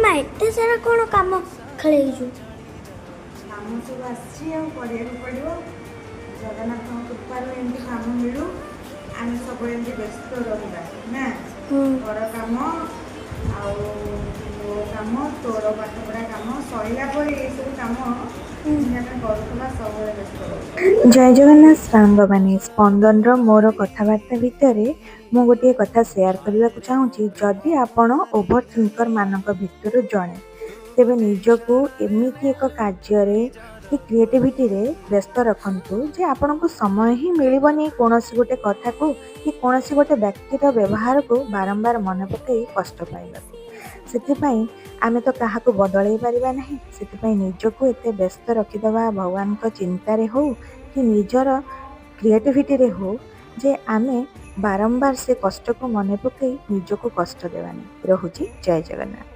मामा एते सारा कौन काम खेलु काम सब पड़ो जगन्नाथ कृपार एमती काम मिलू आम सब व्यस्त रहा ना घर काम काम तोर पाठपढ़ा काम सैला सब काम जय जगन्नाथ साଙ୍ଗ ମାନେ ସ୍ପନ୍ଦନର ମୋର କଥାବାର୍ତ୍ତା ଭିତରେ ମୁଁ ଗୋଟିଏ କଥା ସେୟାର କରିବାକୁ ଚାହୁଁଛି। ଯଦି ଆପଣ ଓଭର ଥିଙ୍କର ମାନଙ୍କ ଭିତରୁ ଜଣେ ତେବେ ନିଜକୁ ଏମିତି ଏକ କାର୍ଯ୍ୟରେ କି କ୍ରିଏଟିଭିଟିରେ ବ୍ୟସ୍ତ ରଖନ୍ତୁ ଯେ ଆପଣଙ୍କୁ ସମୟ ହିଁ ମିଳିବନି କୌଣସି ଗୋଟେ କଥାକୁ କି କୌଣସି ଗୋଟେ ବ୍ୟକ୍ତିର ବ୍ୟବହାରକୁ ବାରମ୍ବାର ମନେ ପକାଇ କଷ୍ଟ ପାଇବାକୁ। ସେଥିପାଇଁ ଆମେ ତ କାହାକୁ ବଦଳେଇ ପାରିବା ନାହିଁ। ସେଥିପାଇଁ ନିଜକୁ ଏତେ ବ୍ୟସ୍ତ ରଖିଦେବା ଭଗବାନଙ୍କ ଚିନ୍ତାରେ ହଉ କି ନିଜର କ୍ରିଏଟିଭିଟିରେ ହଉ ଯେ ଆମେ ବାରମ୍ବାର ସେ କଷ୍ଟକୁ ମନେ ପକାଇ ନିଜକୁ କଷ୍ଟ ଦେବାନି। ରହୁଛି ଜୟ ଜଗନ୍ନାଥ।